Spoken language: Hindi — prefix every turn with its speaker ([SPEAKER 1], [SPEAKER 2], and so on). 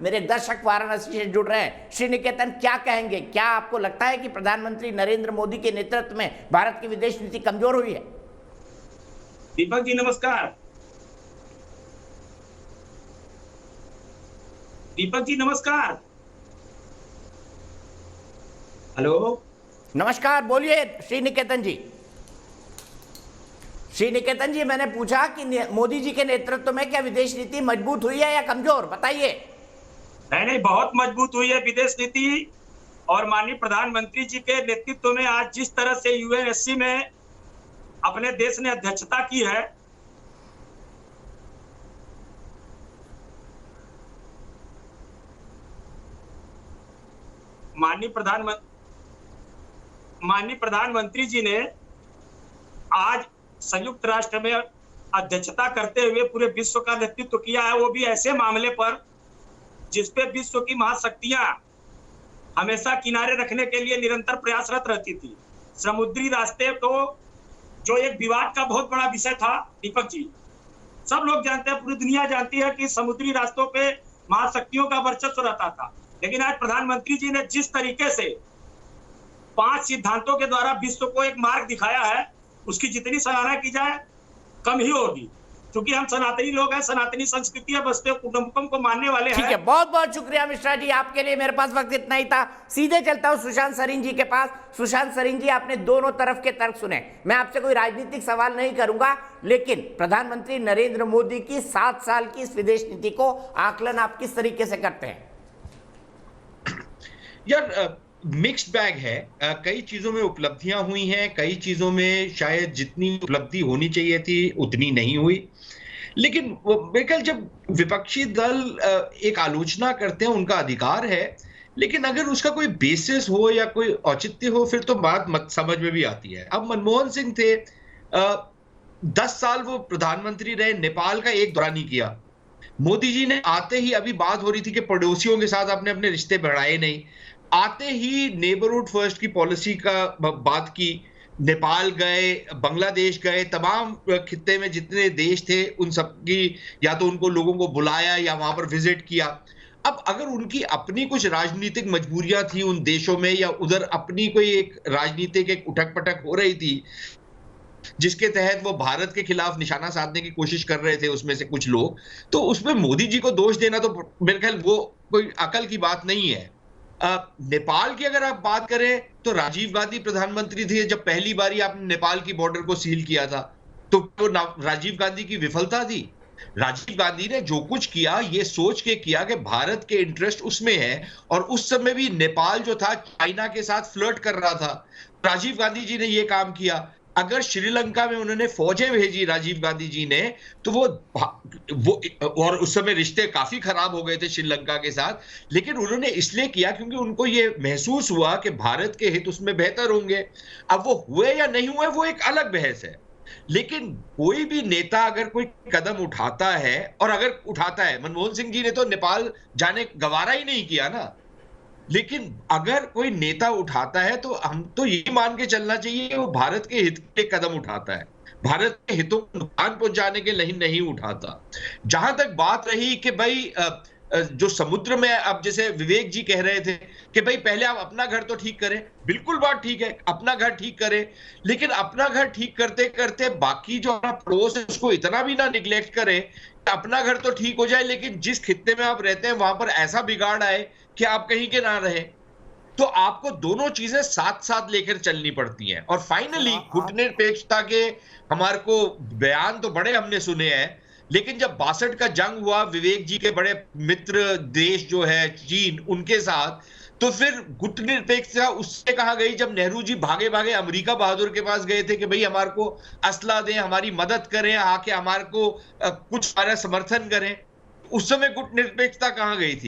[SPEAKER 1] मेरे दर्शक वाराणसी से जुड़ रहे हैं। श्री निकेतन, क्या कहेंगे? क्या आपको लगता है कि प्रधानमंत्री नरेंद्र मोदी के नेतृत्व में भारत की विदेश नीति कमजोर हुई है?
[SPEAKER 2] दीपक जी नमस्कार। दीपक जी नमस्कार। हेलो।
[SPEAKER 1] नमस्कार, बोलिए श्री निकेतन जी। श्री निकेतन जी, मैंने पूछा कि मोदी जी के नेतृत्व में क्या विदेश नीति मजबूत हुई है या कमजोर, बताइए।
[SPEAKER 2] नहीं, बहुत मजबूत हुई है विदेश नीति। और माननीय प्रधानमंत्री जी के नेतृत्व में आज जिस तरह से यूएनएससी में अपने देश ने अध्यक्षता की है, माननीय प्रधानमंत्री जी ने आज संयुक्त राष्ट्र में अध्यक्षता करते हुए पूरे विश्व का नेतृत्व किया है, वो भी ऐसे मामले पर जिसपे विश्व की महाशक्तियां हमेशा किनारे रखने के लिए निरंतर प्रयासरत रहती थी। समुद्री रास्ते को, जो एक विवाद का बहुत बड़ा विषय था दीपक जी, सब लोग जानते हैं, पूरी दुनिया जानती है कि समुद्री रास्तों पे महाशक्तियों का वर्चस्व रहता था। लेकिन आज प्रधानमंत्री जी ने जिस तरीके से 5 सिद्धांतों के द्वारा विश्व को एक मार्ग दिखाया है, उसकी जितनी सराहना की जाए कम ही होगी, क्योंकि हम सनातनी लोग हैं, सनातनी संस्कृति है, बसते कुटुंबकम को मानने वाले हैं।
[SPEAKER 1] ठीक है, बहुत बहुत शुक्रिया मिश्रा जी, आपके लिए मेरे पास वक्त इतना ही था। सीधे चलता हूं सुशांत सरीन जी के पास। सुशांत सरीन जी, आपने दोनों तरफ के तर्क सुने। मैं आपसे कोई राजनीतिक सवाल नहीं करूंगा, लेकिन प्रधानमंत्री नरेंद्र मोदी की 7 साल की इस विदेश नीति को आकलन आप किस तरीके से करते हैं?
[SPEAKER 3] यार, मिक्स्ड बैग है। कई चीजों में उपलब्धियां हुई हैं, कई चीजों में शायद जितनी उपलब्धि होनी चाहिए थी उतनी नहीं हुई। लेकिन बेकल, जब विपक्षी दल एक आलोचना करते हैं, उनका अधिकार है, लेकिन अगर उसका कोई बेसिस हो या कोई औचित्य हो, फिर तो बात मत समझ में भी आती है। अब मनमोहन सिंह थे, 10 साल वो प्रधानमंत्री रहे, नेपाल का एक दौरा नहीं किया। मोदी जी ने आते ही, अभी बात हो रही थी कि पड़ोसियों के साथ आपने अपने रिश्ते बढ़ाए नहीं, आते ही नेबरहुड फर्स्ट की पॉलिसी का बात की। नेपाल गए, बांग्लादेश गए, तमाम खित्ते में जितने देश थे उन सब की, या तो उनको लोगों को बुलाया या वहां पर विजिट किया। अब अगर उनकी अपनी कुछ राजनीतिक मजबूरियां थी उन देशों में, या उधर अपनी कोई एक राजनीतिक एक उठक पटक हो रही थी जिसके तहत वो भारत के खिलाफ निशाना साधने की कोशिश कर रहे थे उसमें से कुछ लोग, तो उसमें मोदी जी को दोष देना तो मेरे ख्याल वो कोई अकल की बात नहीं है। नेपाल की अगर आप बात करें तो राजीव गांधी प्रधानमंत्री थे जब पहली बारी आपने नेपाल की बॉर्डर को सील किया था, तो राजीव गांधी की विफलता थी। राजीव गांधी ने जो कुछ किया ये सोच के किया कि भारत के इंटरेस्ट उसमें है, और उस समय भी नेपाल जो था चाइना के साथ फ्लर्ट कर रहा था। राजीव गांधी जी ने ये काम किया। अगर श्रीलंका में उन्होंने फौजें भेजी राजीव गांधी जी ने, तो वो और उस समय रिश्ते काफी खराब हो गए थे श्रीलंका के साथ, लेकिन उन्होंने इसलिए किया क्योंकि उनको ये महसूस हुआ कि भारत के हित उसमें बेहतर होंगे। अब वो हुए या नहीं हुए वो एक अलग बहस है, लेकिन कोई भी नेता अगर कोई कदम उठाता है, और अगर उठाता है, मनमोहन सिंह जी ने तो नेपाल जाने गवारा ही नहीं किया ना, लेकिन अगर कोई नेता उठाता है तो हम तो ये मान के चलना चाहिए कि वो भारत के हित के कदम उठाता है, भारत के हितों को नुकसान पहुंचाने के नहीं उठाता। जहां तक बात रही कि भाई जो समुद्र में, अब जैसे विवेक जी कह रहे थे कि भाई पहले आप अपना घर तो ठीक करें, बिल्कुल बात ठीक है, अपना घर ठीक करें, लेकिन अपना घर ठीक करते करते बाकी जो हमारा पड़ोस है उसको इतना भी ना निग्लेक्ट करें। अपना घर तो ठीक हो जाए, लेकिन जिस खित्ते में आप रहते हैं वहां पर ऐसा बिगाड़ आए कि आप कहीं के ना रहे, तो आपको दोनों चीजें साथ साथ लेकर चलनी पड़ती हैं। और फाइनली गुटनिरपेक्षता के हमारे को बयान तो बड़े हमने सुने हैं, लेकिन जब 62 का जंग हुआ विवेक जी के बड़े मित्र देश जो है चीन, उनके साथ, तो फिर गुटनिरपेक्षता उससे कहा गई जब नेहरू जी भागे भागे अमेरिका बहादुर के पास गए थे कि भाई हमारे को असला दें, हमारी मदद करें, आके हमारे को कुछ हमारा समर्थन करें। उस समय गुटनिरपेक्षता कहां गई थी?